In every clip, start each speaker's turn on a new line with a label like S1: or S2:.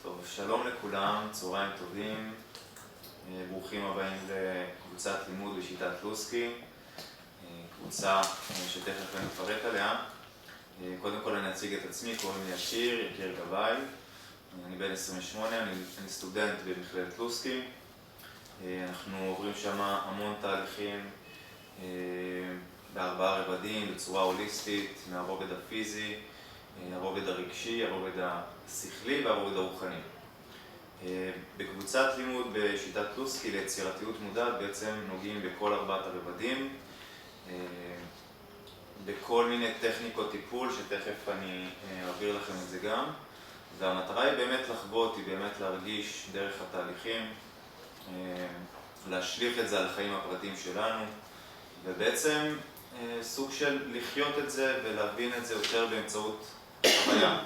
S1: טוב, שלום לכולם, צהריים טובים, ברוכים הבאים לקבוצת לימוד בשיטת לוסקי, קבוצה שתכף אני אפרט עליה. קודם כל אני אציג את עצמי, קוראים לי יקיר גבאי, אני בן 28, אני סטודנט במכללת לוסקי. אנחנו עוברים שם המון תהליכים בארבעה רבדים, בצורה הוליסטית, מהרובד הפיזי, הרובד הרגשי, הרובד השכלי והרובד הרוחני. בקבוצת לימוד בשיטת לוסקי ליצירתיות מודעת בעצם נוגעים בכל ארבעת הרבדים, בכל מיני טכניקות טיפול שתכף אני אעביר לכם את זה גם, והמטרה היא באמת לחוות, היא באמת להרגיש דרך התהליכים, להשליך את זה על החיים הפרטיים שלנו, ובעצם סוג של לחיות את זה ולהבין את זה יותר באמצעות חוויה.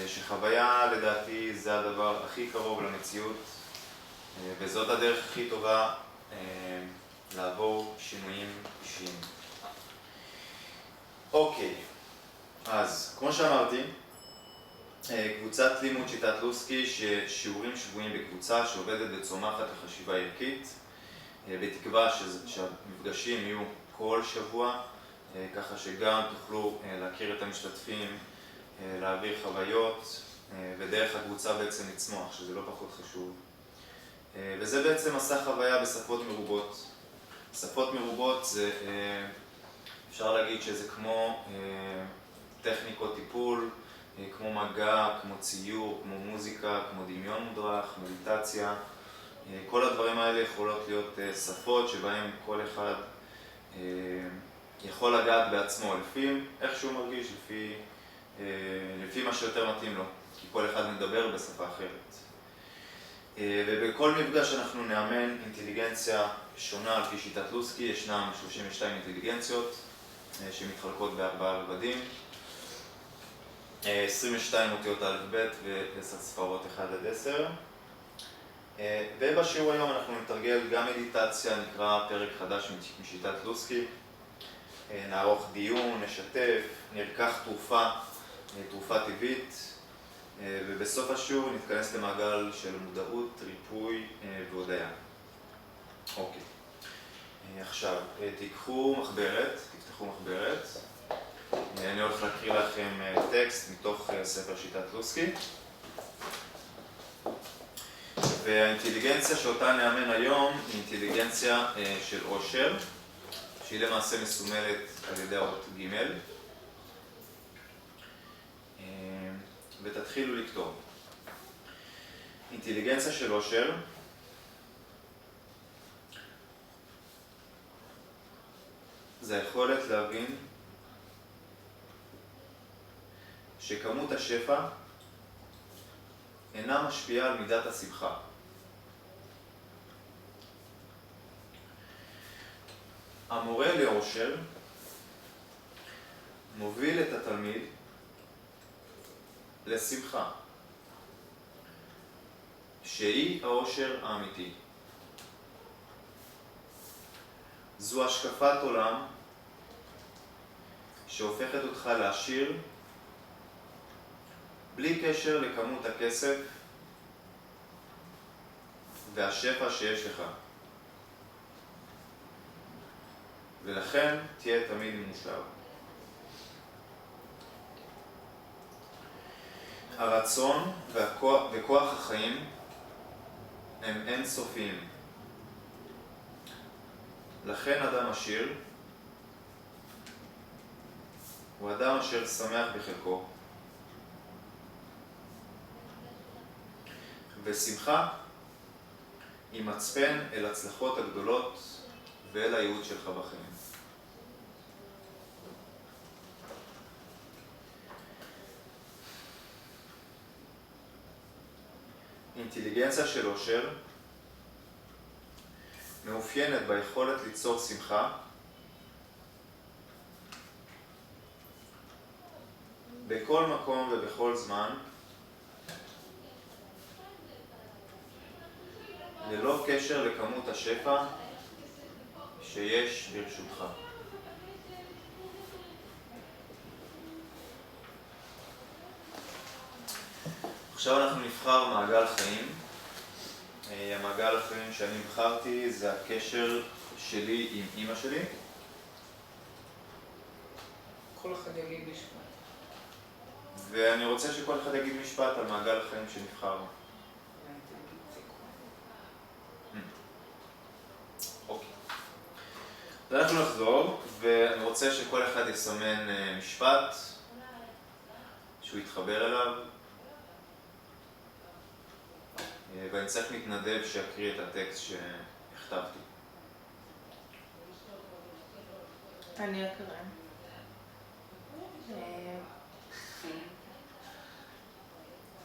S1: שחוויה לדעתי זה הדבר הכי קרוב למציאות, וזאת הדרך הכי טובה לעבור שינויים אישיים. אוקיי, אז כמו שאמרתי, קבוצת לימוד שיטת לוסקי, שיעורים שבועיים בקבוצה שעובדת וצומחת לחשיבה ערכית, בתקווה שהמפגשים יהיו כל שבוע, ככה שגם תוכלו להכיר את המשתתפים, להעביר חוויות, ודרך הקבוצה בעצם לצמוח, שזה לא פחות חשוב. וזה בעצם מסע חוויה בשפות מרובות. שפות מרובות זה, אפשר להגיד שזה כמו טכניקות טיפול, כמו מגע, כמו ציור, כמו מוזיקה, כמו דמיון מודרך, מדיטציה. כל הדברים האלה יכולות להיות שפות שבהם כל אחד יכול לגעת בעצמו, לפי איך שהוא מרגיש, לפי מה שיותר מתאים לו, כי כל אחד מדבר בשפה אחרת. ובכל מפגש אנחנו נאמן אינטליגנציה שונה על פי שיטת לוסקי, ישנם 32 אינטליגנציות שמתחלקות בארבעה רבדים, 22 אותיות א' ב' ו10 ספרות 1-10. ובשיעור היום אנחנו נתרגל גם מדיטציה, נקרא פרק חדש משיטת לוסקי, נערוך דיון, נשתף, נרקח תרופה טבעית, ובסוף השיעור נתכנס למעגל של מודעות, ריפוי והודיה. אוקיי. עכשיו, תפתחו מחברת. אני הולך להקריא לכם טקסט מתוך ספר שיטת לוסקי. והאינטליגנציה שאותה נאמן היום היא אינטליגנציה של עושר, שהיא למעשה מסומלת על ידי האות ג', ותתחילו לכתוב. אינטליגנציה של עושר זה היכולת להבין שכמות השפע אינה משפיעה על מידת השמחה. המורה לעושר מוביל את התלמיד לשמחה, שהיא העושר האמיתי. זו השקפת עולם שהופכת אותך לעשיר בלי קשר לכמות הכסף והשפע שיש לך. ולכן תהיה תמיד מאושר. הרצון וכוח החיים הם אינסופיים. לכן אדם עשיר הוא אדם אשר שמח בחלקו. ושמחה היא מצפן אל הצלחות הגדולות ואל הייעוד שלך בחיים. אינטליגנציה של עושר מאופיינת ביכולת ליצור שמחה בכל מקום ובכל זמן, ללא קשר לכמות השפע שיש ברשותך. עכשיו אנחנו נבחר מעגל חיים. המעגל החיים שאני בחרתי זה הקשר שלי עם אמא שלי.
S2: כל אחד יגיד משפט.
S1: ואני רוצה שכל אחד יגיד משפט על מעגל החיים שנבחר. אוקיי. אז אנחנו נחזור, ואני רוצה שכל אחד יסמן משפט שהוא יתחבר אליו. ואני צריך מתנדב שיקריא את הטקסט שהכתבתי.
S3: אני אקרא.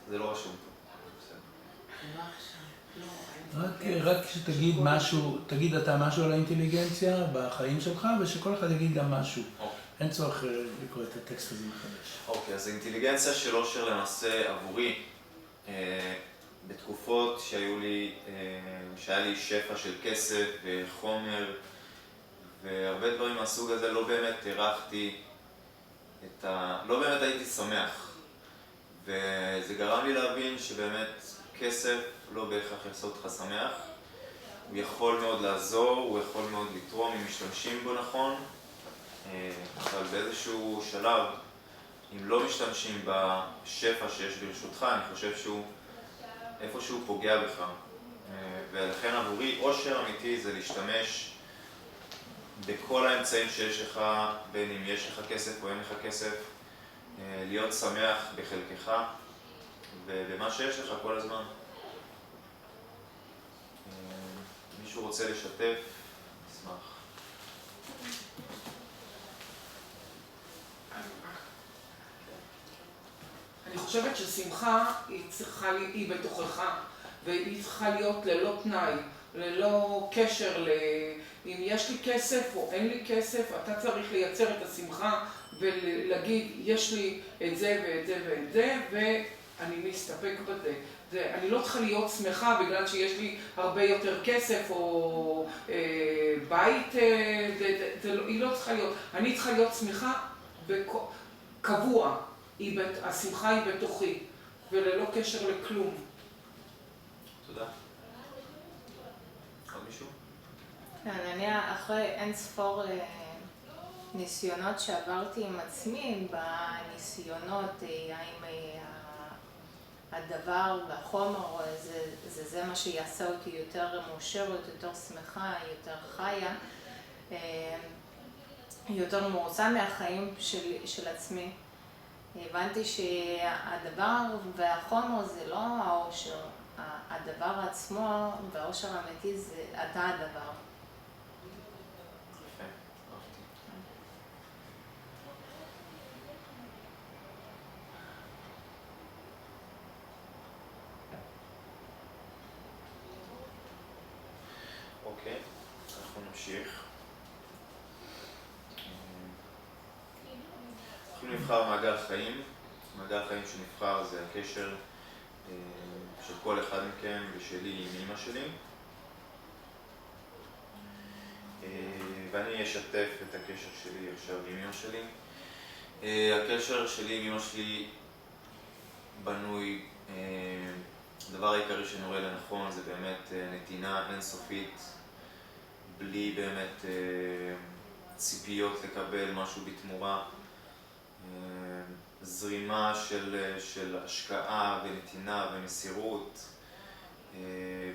S1: זה לא רשום פה.
S4: רק שתגיד משהו, תגיד אתה משהו על האינטליגנציה בחיים שלך, ושכל אחד יגיד גם משהו. אין צורך לקרוא את הטקסט הזה מחדש.
S1: אוקיי, אז האינטליגנציה של אושר למעשה עבורי, בתקופות שהיה לי שפע של כסף וחומר והרבה דברים מהסוג הזה, לא באמת הרחתי לא באמת הייתי שמח. וזה גרם לי להבין שבאמת כסף לא בהכרח יעשה אותך שמח. הוא יכול מאוד לעזור, הוא יכול מאוד לתרום אם משתמשים בו נכון, אבל באיזשהו שלב, אם לא משתמשים בשפע שיש ברשותך, אני חושב שהוא איפשהו פוגע בך. ולכן עבורי אושר אמיתי זה להשתמש בכל האמצעים שיש לך, בין אם יש לך כסף או אין לך כסף, להיות שמח בחלקך ובמה שיש לך כל הזמן. מישהו רוצה לשתף? אשמח.
S2: אני חושבת ששמחה היא בתוכך, והיא צריכה להיות ללא תנאי, ללא קשר אם יש לי כסף או אין לי כסף. אתה צריך לייצר את השמחה ולהגיד יש לי את זה ואת זה ואת זה ואני מסתפק בזה. אני לא צריכה להיות שמחה בגלל שיש לי הרבה יותר כסף או בית, היא לא צריכה להיות. אני צריכה להיות שמחה קבוע, השמחה היא בתוכי וללא קשר לכלום.
S1: תודה. עוד מישהו?
S3: אני אחרי אין ספור ניסיונות שעברתי עם עצמי, בניסיונות האם הדבר והחומר זה מה שיעשה אותי יותר מאושרת, יותר שמחה, יותר חיה, יותר מרוצה מהחיים של עצמי. הבנתי שהדבר והחומר זה לא האושר, הדבר עצמו והאושר האמיתי זה אתה הדבר.
S1: אוקיי, אנחנו נמשיך. אנחנו נבחר מעגל חיים. מעגל חיים שנבחר זה הקשר של כל אחד מכם ושלי עם אמא שלי. ואני אשתף את הקשר שלי עכשיו עם אמא שלי. הקשר שלי עם אמא שלי בנוי, הדבר העיקרי שאני רואה לנכון זה באמת נתינה אינסופית, בלי באמת ציפיות לקבל משהו בתמורה, זרימה של השקעה ונתינה ומסירות,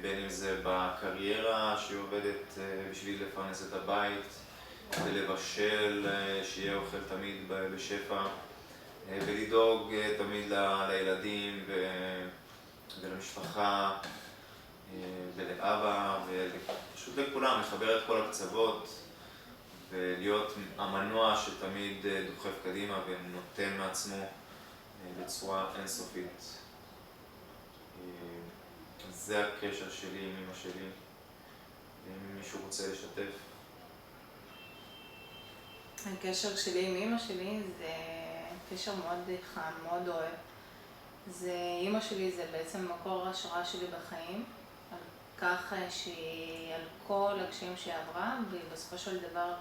S1: בין אם זה בקריירה שהיא עובדת בשביל לפרנס את הבית ולבשל, שיהיה אוכל תמיד בשפע, ולדאוג תמיד לילדים ולמשפחה ולאבא ופשוט לכולם, לחבר את כל הקצוות ולהיות המנוע שתמיד דוחף קדימה ונותן מעצמו בצורה אינסופית. זה הקשר שלי עם אמא שלי. אם מישהו רוצה לשתף.
S3: הקשר שלי עם אמא שלי זה קשר מאוד חם, מאוד אוהב. אמא שלי זה בעצם מקור ההשראה שלי בחיים, על כך על כל הקשיים שהיא עברה, ובסופו של דבר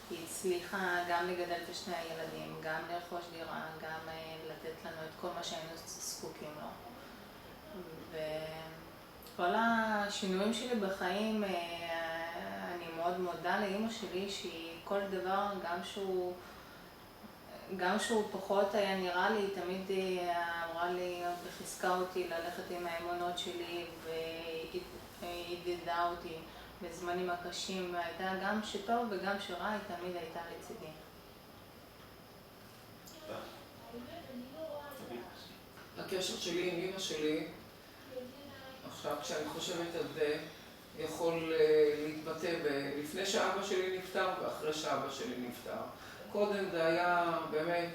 S3: היא הצליחה גם לגדל את שני הילדים, גם לרכוש דירה, גם לתת לנו את כל מה מה שהיינו זקוקים לו. וכל השינויים שלי בחיים, אני מאוד מודה לאמא שלי שהיא כל דבר, גם שהוא פחות היה נראה לי, תמיד אמרה לי וחיזקה אותי ללכת עם האמונות שלי והתדדה אותי בזמנים הקשים, והייתה גם שטוב וגם שרע, היא תמיד הייתה לצידי.
S2: הקשר שלי עם אמא שלי, עכשיו כשאני חושבת על זה, יכול להתבטא לפני שאבא שלי נפטר ואחרי שאבא שלי נפטר. קודם זה היה באמת,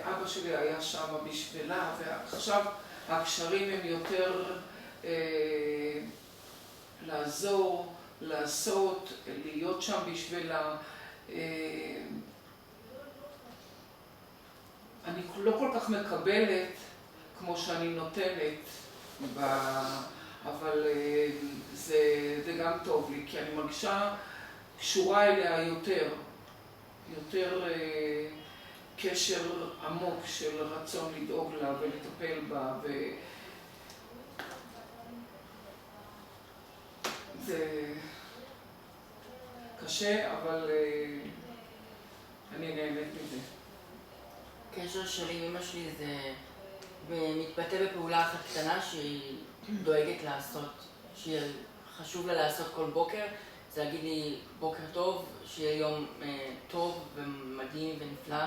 S2: אבא שלי היה שם בשבילה, ועכשיו הקשרים הם יותר לעזור, לעשות, להיות שם בשבילה. אני לא כל כך מקבלת כמו שאני נותנת, אבל זה גם טוב לי, כי אני מרגישה קשורה אליה יותר קשר עמוק של רצון לדאוג לה ולטפל בה, זה קשה, אבל אני נהנית מזה.
S5: הקשר שלי עם אמא שלי זה מתבטא בפעולה אחת קטנה שהיא דואגת לעשות, שחשוב לה לעשות כל בוקר, זה להגיד לי בוקר טוב, שיהיה יום טוב ומדהים ונפלא,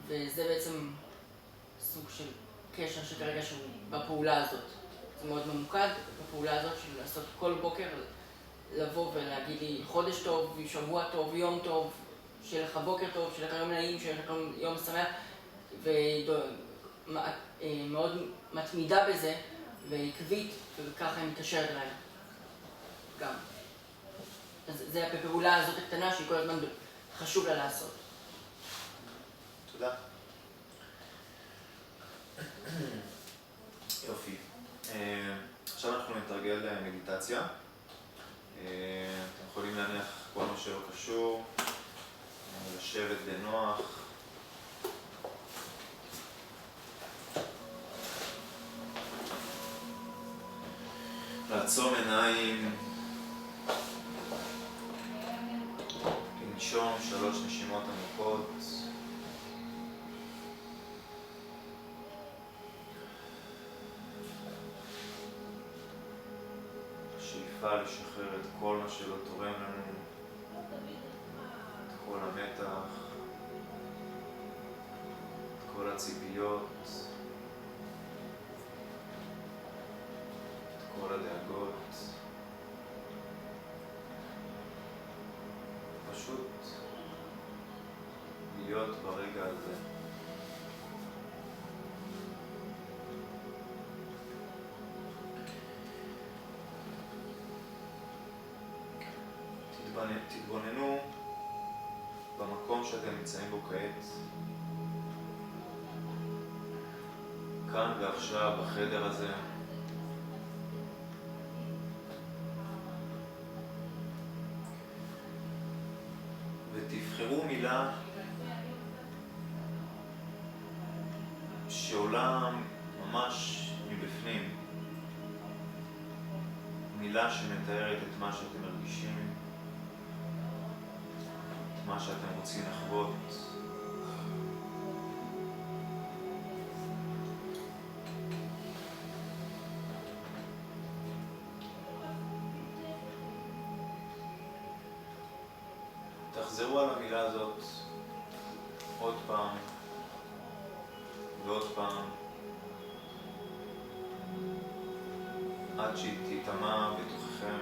S5: וזה בעצם סוג של קשר שכרגע שהוא בפעולה הזאת. זה מאוד ממוקד בפעולה הזאת של לעשות כל בוקר, לבוא ולהגיד לי חודש טוב, שבוע טוב, יום טוב, שיהיה לך בוקר טוב, שיהיה לך יום נעים, שיהיה לך יום שמח, ומאוד מתמידה בזה ועקבית, וככה היא מתקשרת אליי גם. אז זה בפעולה הזאת הקטנה שהיא כל הזמן חשוב לה לעשות.
S1: תודה. יופי. עכשיו אנחנו נתרגל מדיטציה. אתם יכולים להניח כל מה שלא קשור, לשבת בנוח. לעצום עיניים, לנשום 3 נשימות עמוקות. שאיפה לשחרר את כל מה שלא תורם לנו, את כל המתח, את כל הציפיות, את כל הדאגות. פשוט להיות ברגע הזה. תתבוננו במקום שאתם נמצאים בו כעת, כאן ועכשיו בחדר הזה. ותבחרו מילה שעולה ממש מבפנים, מילה שמתארת את מה שאתם מרגישים, את מה שאתם רוצים לחוות. תחזרו על המילה הזאת עוד פעם ועוד פעם עד שהיא תיטמע בתוככם.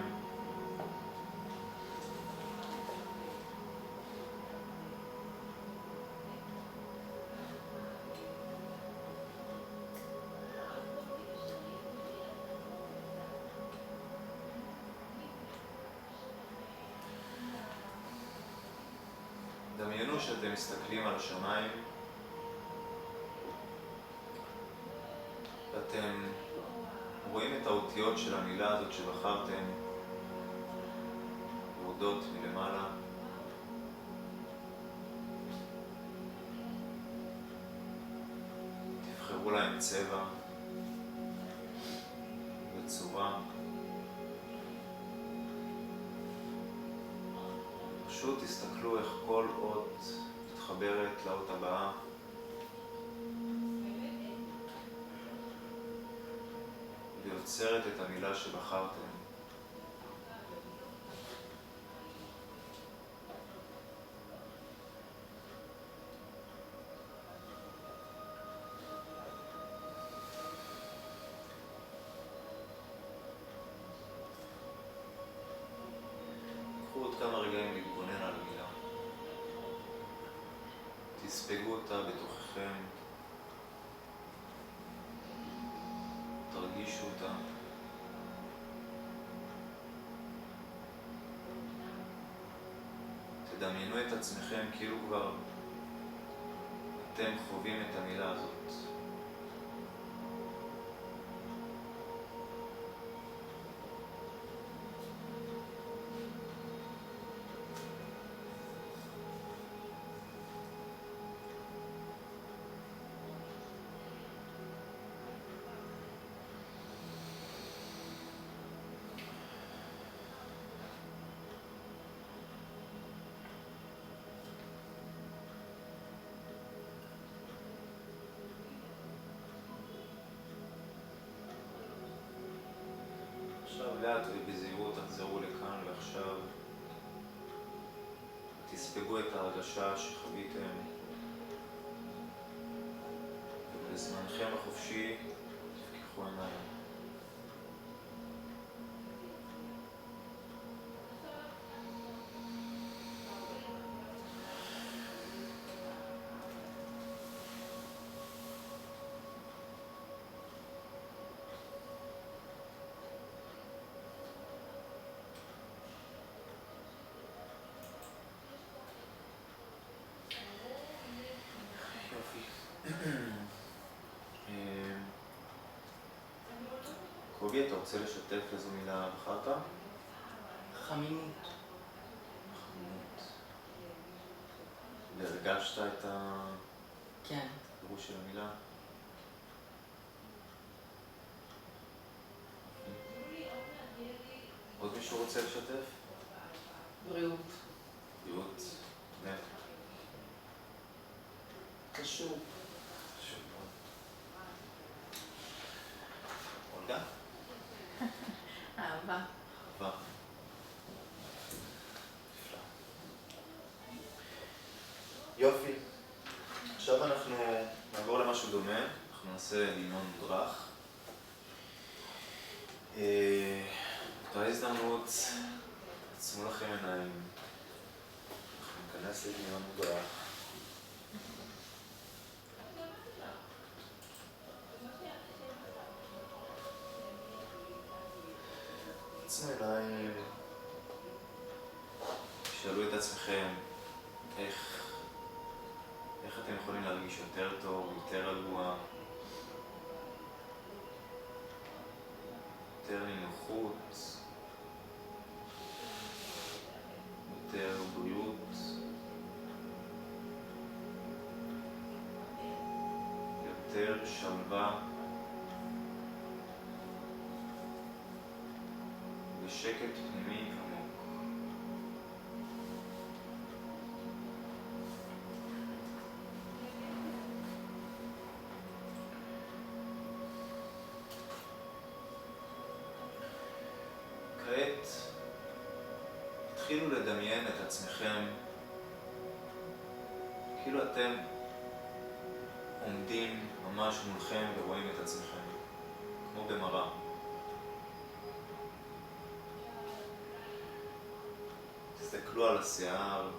S1: דמיינו שאתם מסתכלים על השמיים ואתם רואים את האותיות של המילה הזאת שבחרתם יורדות מלמעלה. תראו להם צבע וצורה. פשוט תסתכלו איך כל אות מתחברת לאות הבאה. ויוצרת את המילה שבחרתם. קחו עוד כמה רגעים להתבונן על המילה. תספגו אותה בתוככם. תרגישו אותה. תדמיינו את עצמכם כאילו כבר אתם חווים את המילה הזאת. עכשיו לאט ובזהירות תחזרו לכאן ועכשיו תספגו את ההרגשה שחוויתם ובזמנכם החופשי תפקחו עיניים. קובי, אתה רוצה לשתף איזו מילה בחרת?
S5: חמימות.
S1: חמימות. והרגשת את
S5: כן.
S1: הפירוש של המילה? עוד מישהו רוצה לשתף?
S2: בריאות.
S1: בריאות. נט.
S2: קשור.
S1: חשוב מאוד. אולגה?
S3: אהבה.
S1: אהבה. נפלא. יופי. עכשיו אנחנו נעבור למשהו דומה. אנחנו נעשה דמיון מודרך. באותה הזדמנות, עצמו לכם עיניים. אנחנו ניכנס לדמיון מודרך. עצמו עיניים. שאלו את עצמכם איך אתם יכולים להרגיש יותר טוב, יותר רגוע, יותר נינוחות, יותר בריאות, יותר שלווה ושקט פנימי עמוק. כעת התחילו לדמיין את עצמכם כאילו אתם עומדים ממש מולכם ורואים את עצמכם כמו במראה. תסתכלו על השיער,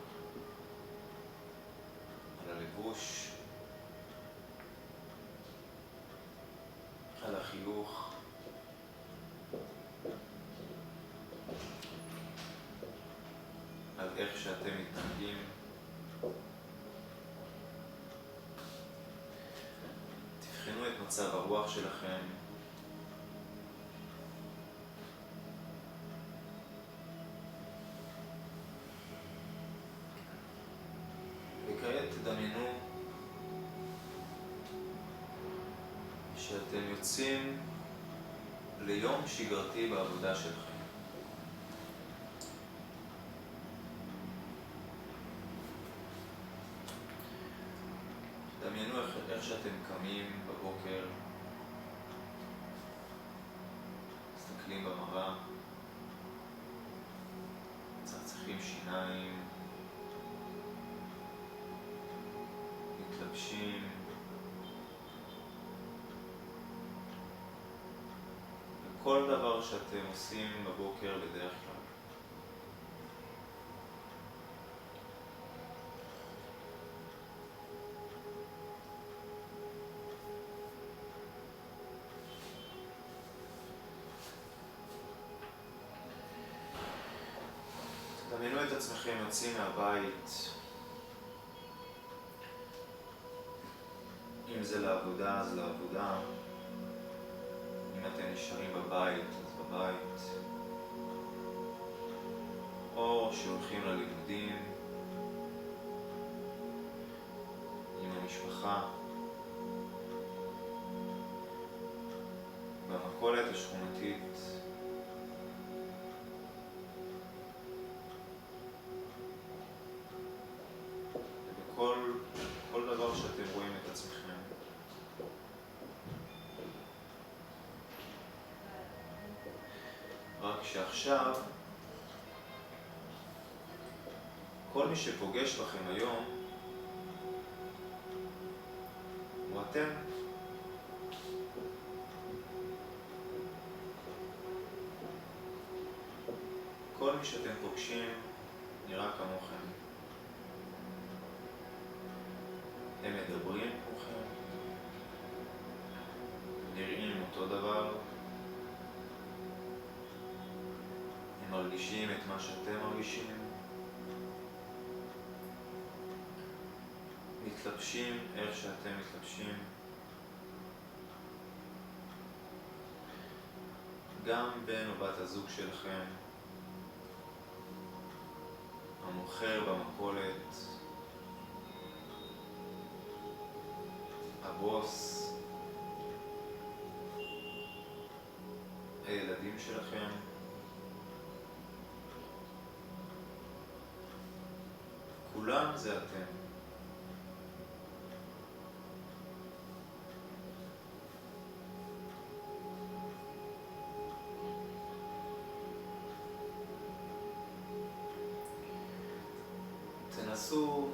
S1: על הלבוש, על החיוך, על איך שאתם מתנהגים. תבחנו את מצב הרוח שלכם. וכעת תדמיינו שאתם יוצאים ליום שגרתי בעבודה שלכם. דמיינו איך שאתם קמים בבוקר, מסתכלים במראה, מצחצחים שיניים, מתלבשים, וכל דבר שאתם עושים בבוקר בדרך כלל. דמיינו את עצמכם יוצאים מהבית, אם זה לעבודה אז לעבודה, אם אתם נשארים בבית אז בבית, או שהולכים ללימודים עם המשפחה, במכולת השכונתית, כל דבר שאתם רואים את עצמכם. רק שעכשיו כל מי שפוגש בכם היום הוא אתם. כל מי שאתם פוגשים נראה כמוכם. הם מדברים כמוכם, נראים אותו דבר, הם מרגישים את מה שאתם מרגישים, מתלבשים איך שאתם מתלבשים. גם בן או בת הזוג שלכם, המוכר במכולת, הבוס, הילדים שלכם, כולם זה אתם. תנסו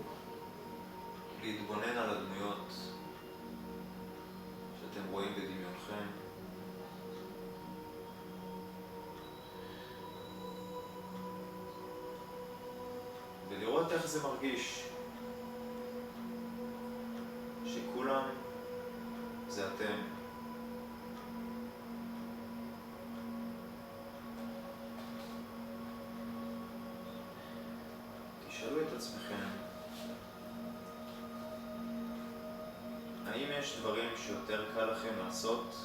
S1: להתבונן על הדמויות שאתם רואים בדמיונכם. ולראות איך זה מרגיש שכולם זה אתם. תשאלו את עצמכם, האם יש דברים שיותר קל לכם לעשות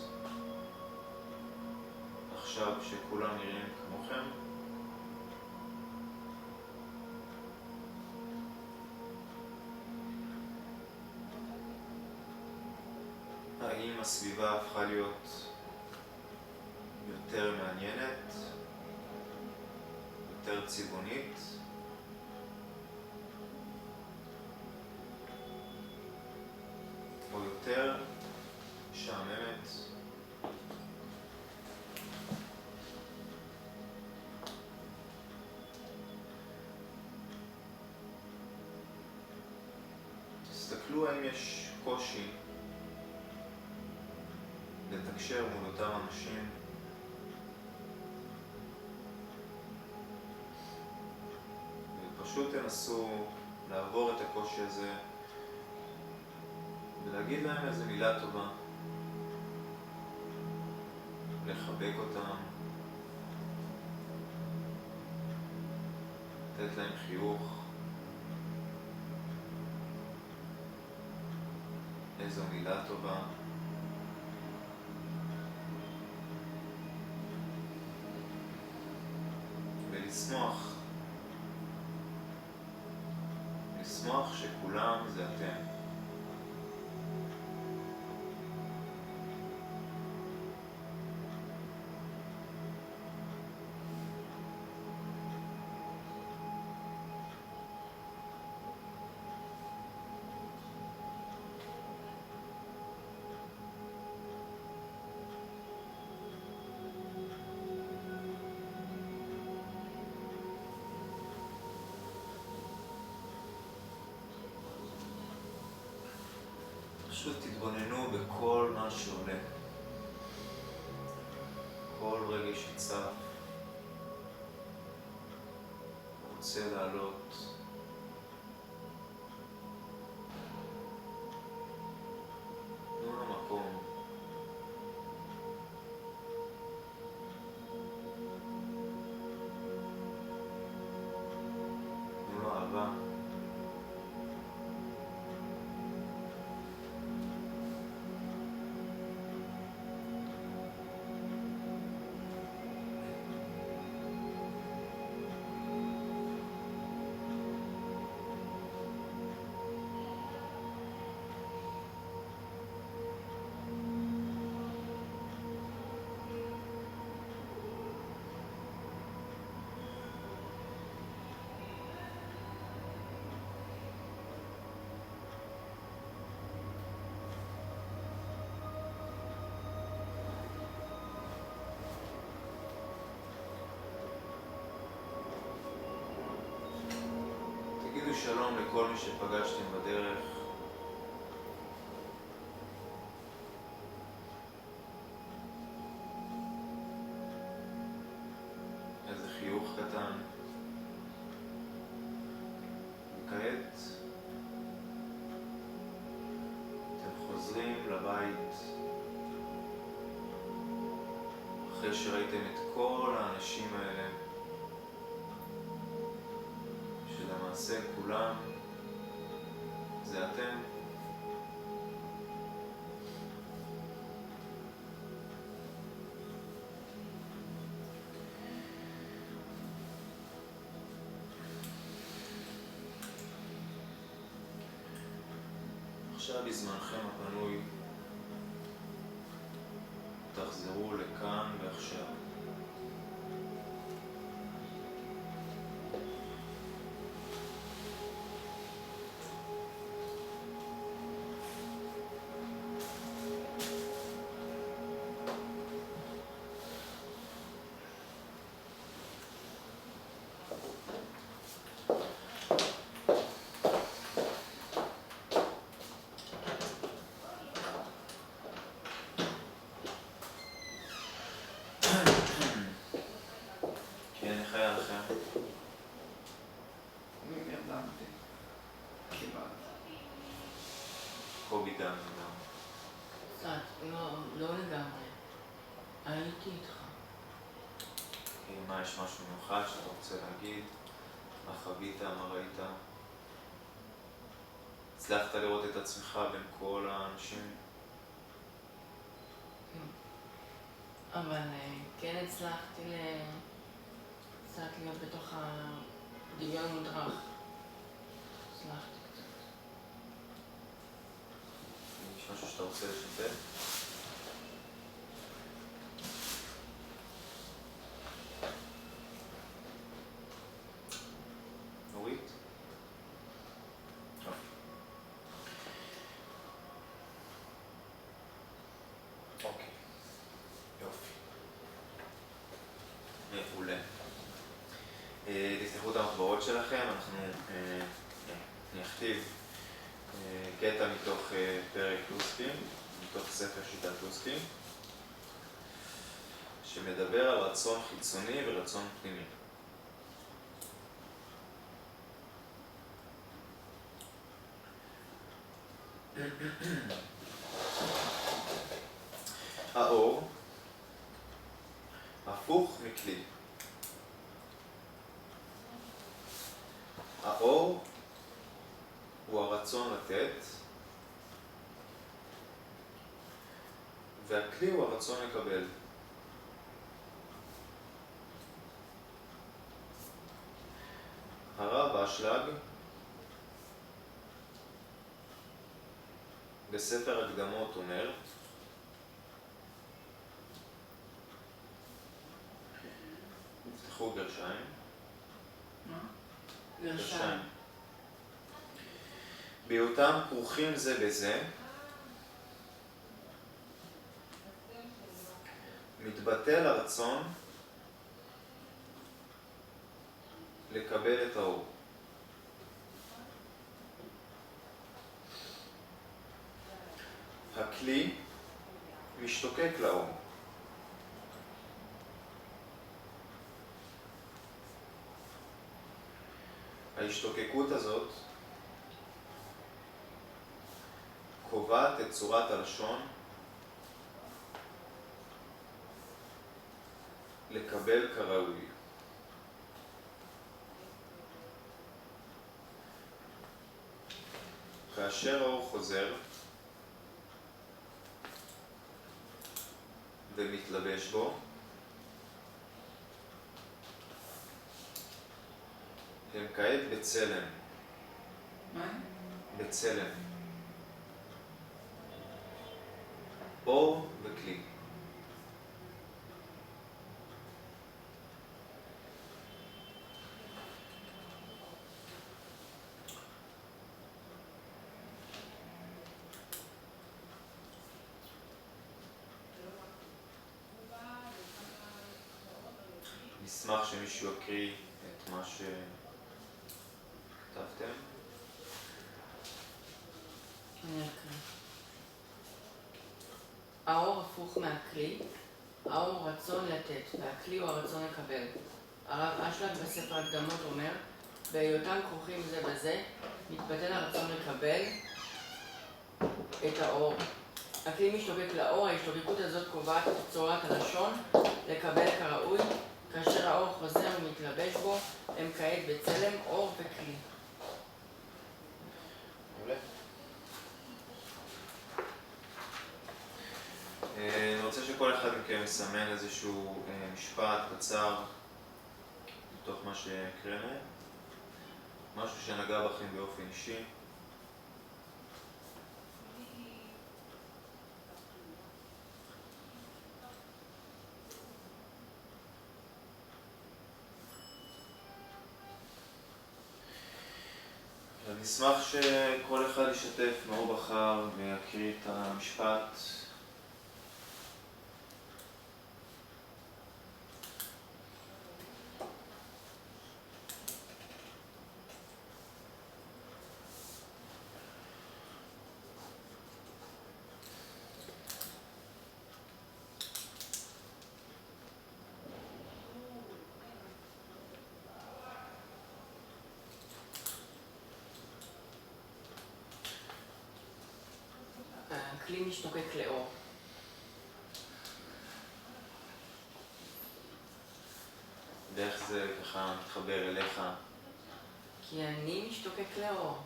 S1: עכשיו שכולם נראים כמוכם? האם הסביבה הפכה להיות יותר מעניינת, יותר צבעונית? או יותר משעממת? תסתכלו האם יש קושי לתקשר מול אותם אנשים, ופשוט תנסו לעבור את הקושי הזה ולהגיד להם איזו מילה טובה, לחבק אותם, לתת להם חיוך, איזו מילה טובה. ולשמוח, לשמוח שכולם זה אתם. פשוט תתבוננו בכל מה שעולה. כל רגע שצף, רוצה לעלות. תנו לו מקום. תנו לו אהבה. תגידו שלום לכל מי שפגשתם בדרך. איזה חיוך קטן. וכעת אתם חוזרים לבית אחרי שראיתם את כל האנשים האלה, שלמעשה כולם זה אתם. עכשיו בזמנכם הפנוי תחזרו לכאן ועכשיו. כן, איך היה לכם?
S2: אני נרדמתי. כמעט.
S1: קובי גם.
S5: קצת, לא לגמרי. הייתי איתך.
S1: מה, יש משהו מיוחד שאתה רוצה להגיד? מה חווית? מה ראית? הצלחת לראות את עצמך בין כל האנשים?
S5: אבל כן הצלחתי קצת להיות בתוך הדמיון המודרך. הצלחתי קצת.
S1: יש משהו שאתה רוצה לשתף? נורית? אוקיי. יופי. מעולה. תפתחו את המחברות שלכם, אנחנו נכתיב קטע מתוך פרק לוסקין, מתוך ספר שיטת לוסקין, שמדבר על רצון חיצוני ורצון פנימי. האור הפוך מכלי. האור הוא הרצון לתת, והכלי הוא הרצון לקבל. הרב אשלג בספר הקדמות אומר, תפתחו גרשיים.
S5: גרשיים.
S1: בהיותם כרוכים זה בזה, מתבטל הרצון לקבל את האור. הכלי משתוקק לאור. ההשתוקקות הזאת קובעת את צורת הלשון לקבל כראוי. כאשר האור חוזר ומתלבש בו, הם כעת בצלם.
S2: מה?
S1: בצלם. אור וכלי. נשמח שמישהו יקריא את מה שכתבתם.
S5: אני אקריא. האור הפוך מהכלי, האור הוא רצון לתת, והכלי הוא הרצון לקבל. הרב אשלג בספר הקדמות אומר, בהיותם כרוכים זה בזה, מתבטל הרצון לקבל את האור. הכלי משתוקק לאור, ההשתוקקות הזאת קובעת את צורת הלשון לקבל כראוי. כאשר האור חוזר ומתלבש בו, הם כעת בצלם, אור וכלי.
S1: מעולה. אני רוצה שכל אחד מכם יסמן איזשהו משפט קצר בתוך מה שהקראנו, משהו שנגע בכם באופן אישי. אני אשמח שכל אחד ישתף מה הוא בחר ויקריא את המשפט.
S5: הכלי משתוקק לאור.
S1: ואיך זה ככה מתחבר אליך?
S5: כי אני משתוקק לאור.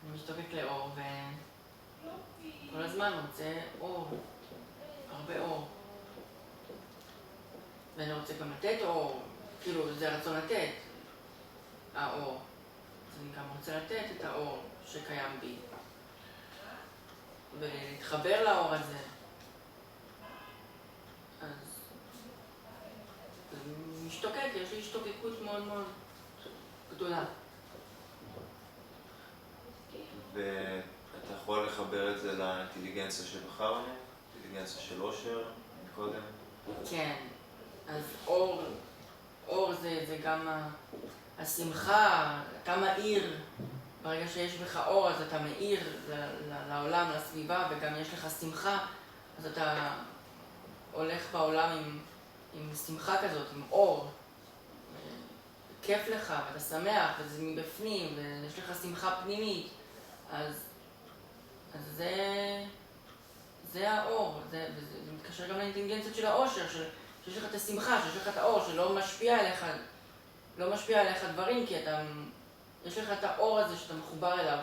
S5: אני משתוקק לאור וכל הזמן רוצה אור. הרבה אור. ואני רוצה גם לתת אור. כאילו זה הרצון לתת. האור. אז אני גם רוצה לתת את האור שקיים בי. ולהתחבר לאור הזה. אז משתוקק, יש לי השתוקקות מאוד מאוד גדולה.
S1: ואתה יכול לחבר את זה לאינטליגנציה שבחרנו? אינטליגנציה של אושר מקודם?
S5: כן, אז אור זה גם השמחה, אתה מאיר. ברגע שיש בך אור, אז אתה מאיר לעולם, לסביבה, וגם יש לך שמחה, אז אתה הולך בעולם עם שמחה כזאת, עם אור. כיף לך, ואתה שמח, וזה מבפנים, ויש לך שמחה פנימית. אז זה האור, וזה מתקשר גם לאינטליגנציות של האושר, שיש לך את השמחה, שיש לך את האור, שלא משפיע עליך דברים, כי יש לך את האור הזה שאתה מחובר אליו,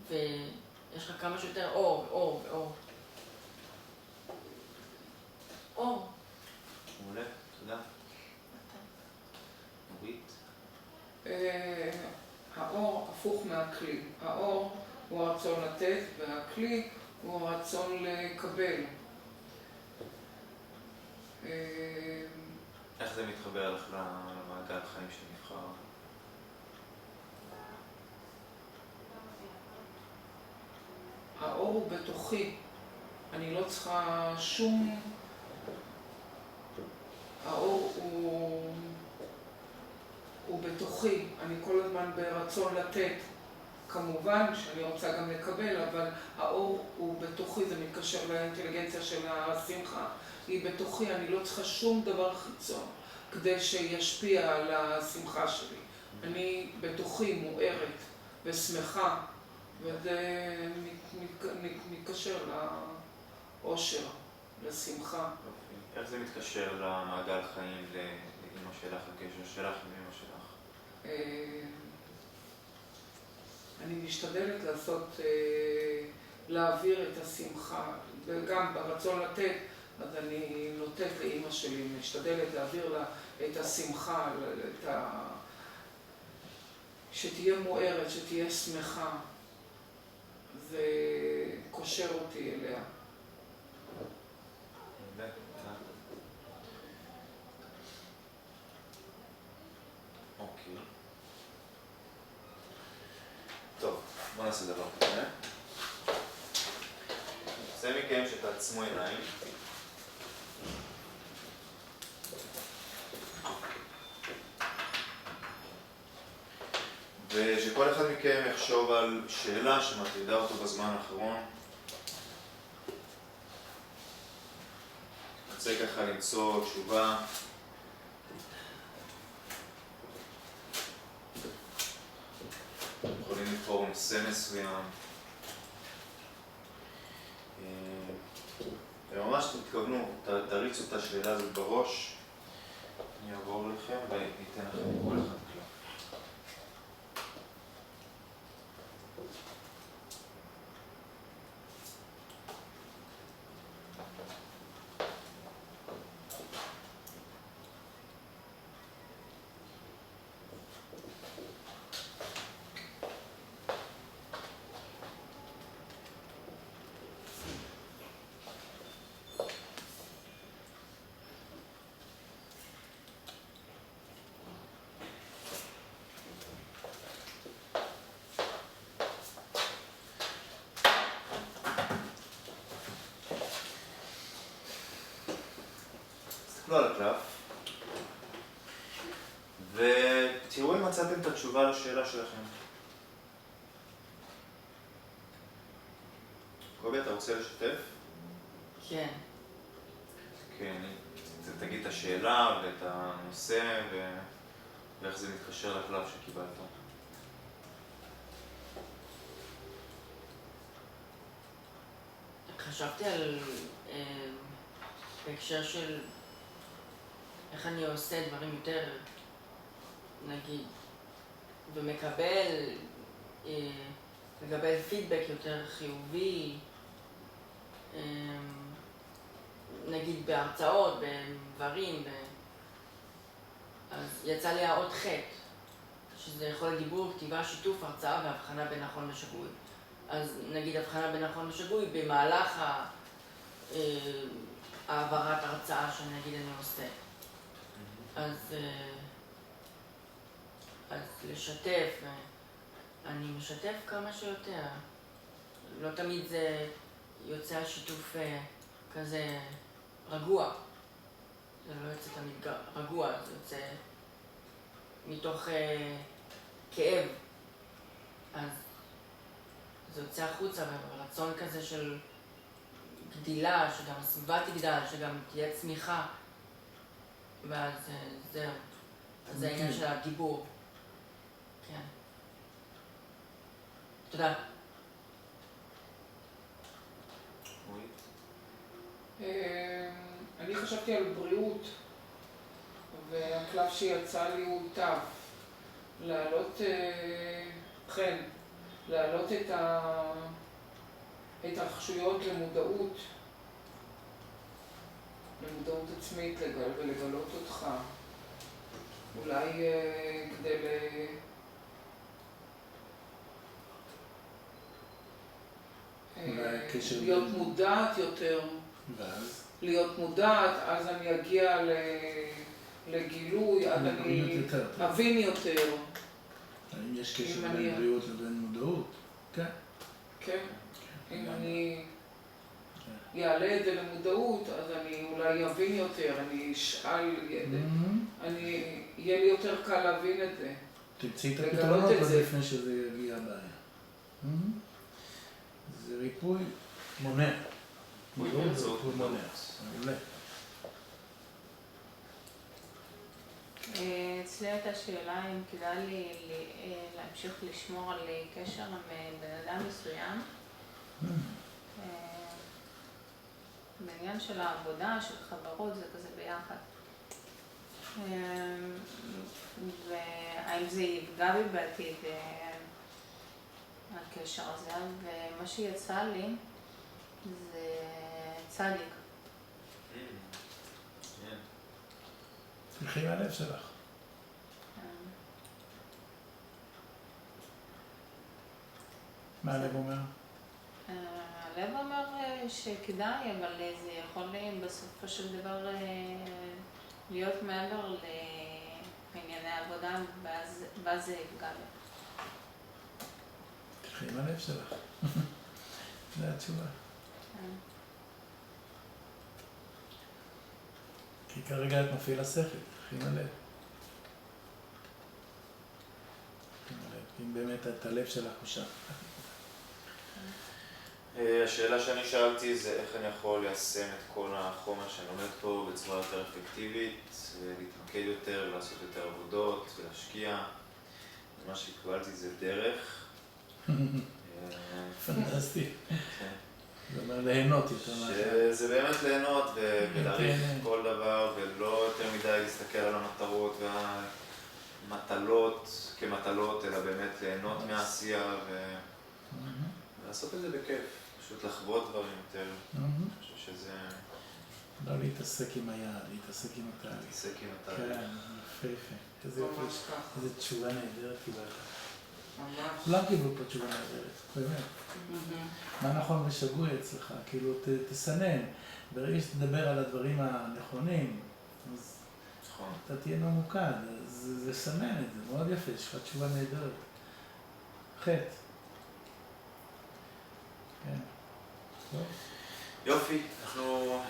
S5: ויש לך כמה שיותר אור, אור ואור. אור.
S1: מעולה, תודה. נורית?
S2: האור הפוך מהכלי. האור הוא הרצון לתת, והכלי הוא הרצון לקבל.
S1: איך זה מתחבר לך למעגל החיים שנבחר?
S2: האור הוא בתוכי. אני לא צריכה שום... האור הוא בתוכי. אני כל הזמן ברצון לתת כמובן שאני רוצה גם לקבל, אבל האור הוא בתוכי, זה מתקשר לאינטליגנציה של השמחה. היא בתוכי, אני לא צריכה שום דבר חיצון כדי שישפיע על השמחה שלי. אני בתוכי מוארת ושמחה, וזה מתקשר לאושר, לשמחה.
S1: איך זה מתקשר למעגל חיים, לאמא שלך, לקשר שלך עם אמא שלך?
S2: אני משתדלת להעביר את השמחה, וגם ברצון לתת, אז אני נותנת לאמא שלי, משתדלת להעביר לה את השמחה, שתהיה מוארת, שתהיה שמחה. זה קושר אותי אליה.
S1: אוקיי. טוב, בוא נעשה דבר כזה. זה מכם שתעצמו עיניים. ושכל אחד מכם יחשוב על שאלה שמטרידה אותו בזמן האחרון. רוצה ככה למצוא תשובה. יכולים לבחור נושא מסוים. וממש תתכוונו, תריצו את השאלה הזאת בראש. אני אעבור לכם וניתן לכם כל אחד כלל. תסתכלו על הקלף ותראו אם מצאתם את התשובה לשאלה שלכם. קובי, אתה רוצה לשתף?
S5: כן.
S1: כן, תגיד את השאלה ואת הנושא ואיך זה מתקשר לקלף שקיבלת.
S5: חשבתי על בהקשר של איך אני עושה דברים יותר, נגיד, ומקבל פידבק יותר חיובי, נגיד בהרצאות, בדברים, אז יצא לי האות ח', שזה יכול להיות דיבור, כתיבה, שיתוף, הרצאה והבחנה בין נכון ושגוי. אז נגיד הבחנה בין נכון ושגוי במהלך העברת הרצאה שנגיד אני עושה. אז לשתף, אני משתף כמה שיותר. לא תמיד זה יוצא שיתוף כזה רגוע. זה לא יוצא תמיד רגוע, זה יוצא מתוך כאב. אז זה יוצא החוצה ברצון כזה של גדילה, שגם הסביבה תגדל, שגם תהיה צמיחה. ואז זהו. אז זה העניין של הדיבור. כן. תודה.
S2: אני חשבתי על בריאות, והקלף שיצא לי הוא תו. להעלות חן, להעלות את ההתרחשויות למודעות עצמית ולגלות אותך. אולי כדי להיות מודעת יותר.
S4: ואז?
S2: להיות מודעת, אז אני אגיע לגילוי, אז אני אבין יותר.
S4: האם יש קשר בין בריאות לבין מודעות? כן.
S2: כן. אם אני יעלה את זה למודעות, אז אני אולי אבין יותר, אני אשאל, יהיה לי יותר קל להבין את זה.
S4: תמצאי את הפתרונות עוד לפני שזה יגיע הבעיה. זה ריפוי מונע.
S1: ריפוי באמצעות
S4: ריפוי מונע. מעולה.
S3: אצלי הייתה שאלה אם כדאי לי להמשיך לשמור על קשר עם בן אדם מסוים. בעניין של העבודה, של חברות, זה כזה ביחד. והאם זה יפגע בי בעתיד הקשר הזה, ומה שיצא לי זה צדיק.
S4: תלכי מהלב שלך. מה הלב אומר?
S3: הלב אומר שכדאי, אבל זה יכול בסופו של דבר להיות מעבר לענייני עבודה, ואז זה יפגע לי.
S4: תלכי מהלב שלך. זה התשובה. כי כרגע את מפעיל השכל, תלכי מהלב. אם באמת את הלב שלך הוא שם.
S1: השאלה שאני שאלתי זה איך אני יכול ליישם את כל החומר שאני לומד פה בצורה יותר אפקטיבית, להתמקד יותר, לעשות יותר עבודות ולהשקיע. מה שקיבלתי זה דרך.
S4: פנטסטי. זה אומר ליהנות יותר מה.
S1: זה באמת ליהנות ולהעריך כל דבר ולא יותר מדי להסתכל על המטרות והמטלות כמטלות, אלא באמת ליהנות מהעשייה ולעשות את זה בכיף. פשוט לחוות דברים יותר. אני חושב שזה...
S4: לא להתעסק עם היד, להתעסק עם התהליך.
S1: להתעסק עם התהליך.
S4: כן, יפה יפה. איזה יפה. איזה תשובה נהדרת קיבלת.
S2: ממש.
S4: כולם קיבלו פה תשובה נהדרת, באמת. מה נכון ושגוי אצלך? כאילו, תסנן. ברגע שתדבר על הדברים הנכונים, אז אתה תהיה ממוקד. זה סנן את זה, מאוד יפה, יש לך תשובה נהדרת. חטא. כן.
S1: יופי, אנחנו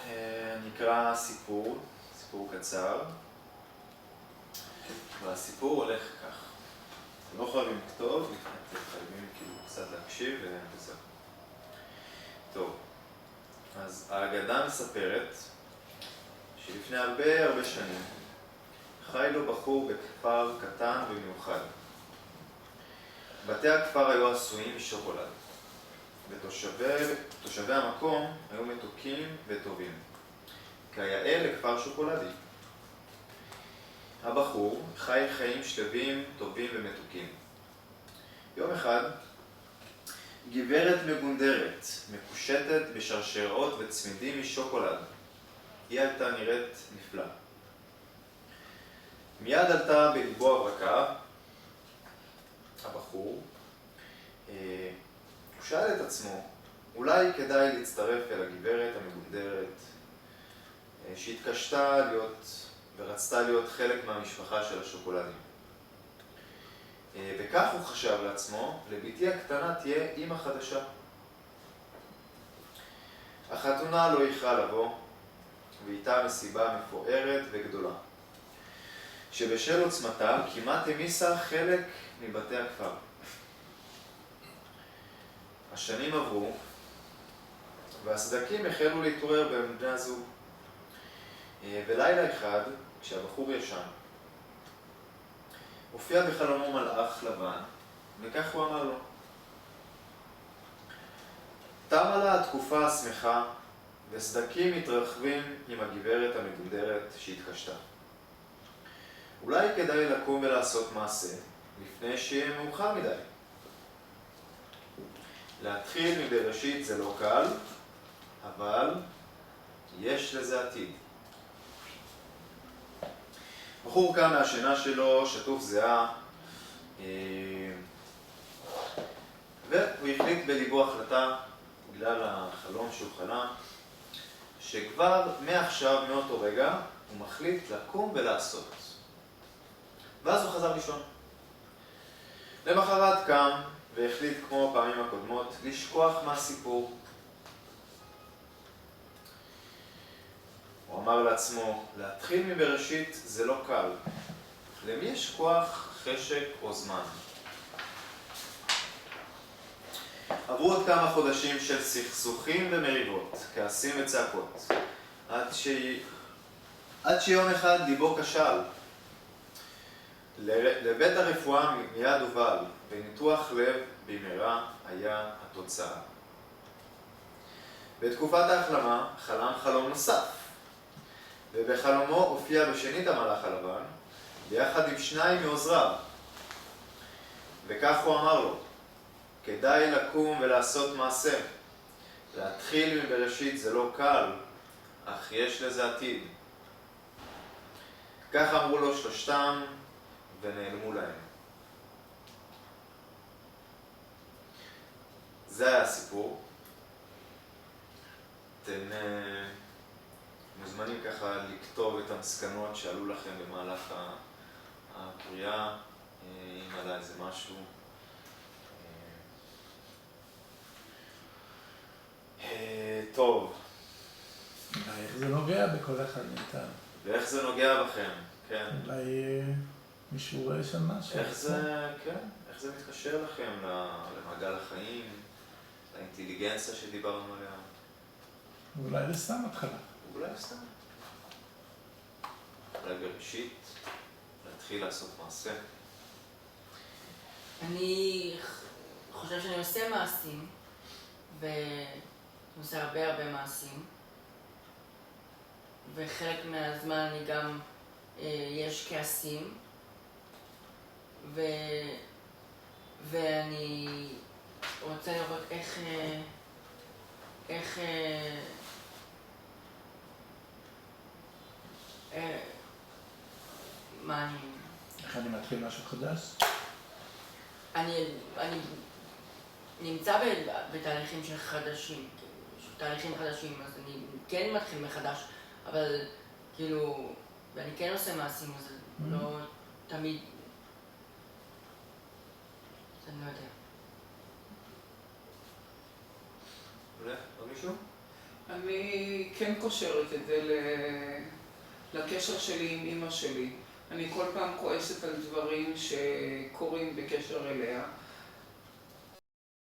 S1: נקרא סיפור קצר. והסיפור הולך כך. אתם לא חייבים לכתוב, אתם חייבים כאילו קצת להקשיב וזהו. טוב, אז האגדה מספרת שלפני הרבה שנים חי לו בחור בכפר קטן ומיוחד. בתי הכפר היו עשויים משוקולד. ותושבי המקום היו מתוקים וטובים, כיאה לכפר שוקולדי. הבחור חי חיים שלווים, טובים ומתוקים. יום אחד, גברת מגונדרת, מקושטת בשרשראות וצמידים משוקולד. היא הייתה נראית נפלא. מיד עלתה בליבו הברקה, הבחור, הוא שאל את עצמו, אולי כדאי להצטרף אל הגברת המגונדרת שהתקשתה ורצתה להיות חלק מהמשפחה של השוקולדים. וכך הוא חשב לעצמו, לביתי הקטנה תהיה אמא חדשה. החתונה לא איחרה לבוא, ואיתה מסיבה מפוארת וגדולה, שבשל עוצמתה כמעט המיסה חלק מבתי הכפר. השנים עברו, והסדקים החלו להתעורר בין בני הזוג. ולילה אחד, כשהבחור ישן, הופיע בחלומו מלאך לבן, וכך הוא אמר לו. תמה לה התקופה השמחה, וסדקים מתרחבים עם הגברת המגונדרת שהתקשתה. אולי כדאי לקום ולעשות מעשה, לפני שיהיה מאוחר מדי. להתחיל מבראשית זה לא קל, אבל יש לזה עתיד. בחור קם מהשינה שלו, שטוף זיעה, והוא החליט בליבו החלטה, בגלל החלום שהוא חלם, שכבר מעכשיו, מאותו רגע, הוא מחליט לקום ולעשות. ואז הוא חזר לישון. למחרת קם והחליט כמו הפעמים הקודמות לשכוח מהסיפור. הוא אמר לעצמו, להתחיל מבראשית זה לא קל. למי יש כוח, חשק או זמן? עברו עוד כמה חודשים של סכסוכים ומריבות, כעסים וצעקות, עד שיום אחד ליבו כשל. לבית הרפואה מיד הובל, וניתוח לב במהרה היה התוצאה. בתקופת ההחלמה חלם חלום נוסף, ובחלומו הופיע בשנית המלאך הלבן, ביחד עם 2 מעוזריו. וכך הוא אמר לו, כדאי לקום ולעשות מעשה. להתחיל מבראשית זה לא קל, אך יש לזה עתיד. כך אמרו לו שלושתם ונעלמו להם. זה היה הסיפור. אתם מוזמנים ככה לכתוב את המסקנות שעלו לכם במהלך הקריאה, אם עלה איזה משהו. טוב.
S4: איך זה נוגע בכל אחד מאיתנו?
S1: ואיך זה נוגע בכם, כן.
S4: אולי מישהו רואה שם משהו.
S1: איך זה מתקשר לכם למעגל החיים, לאינטליגנציה שדיברנו עליה?
S4: אולי זה סתם התחלה.
S1: אולי סתם. אולי בראשית, להתחיל לעשות מעשה.
S5: אני חושב שאני עושה מעשים, ואני עושה הרבה מעשים, וחלק מהזמן אני גם, יש כעסים, ואני רוצה לראות איך מה אני...
S4: איך אני מתחיל משהו חדש?
S5: אני נמצא בתהליכים של חדשים, תהליכים חדשים, אז אני כן מתחיל מחדש, אבל כאילו, ואני כן עושה מעשים, אז לא תמיד, אז אני לא יודע.
S1: אולי, עוד מישהו?
S2: אני כן קושרת את זה לקשר שלי עם אמא שלי. אני כל פעם כועסת על דברים שקורים בקשר אליה.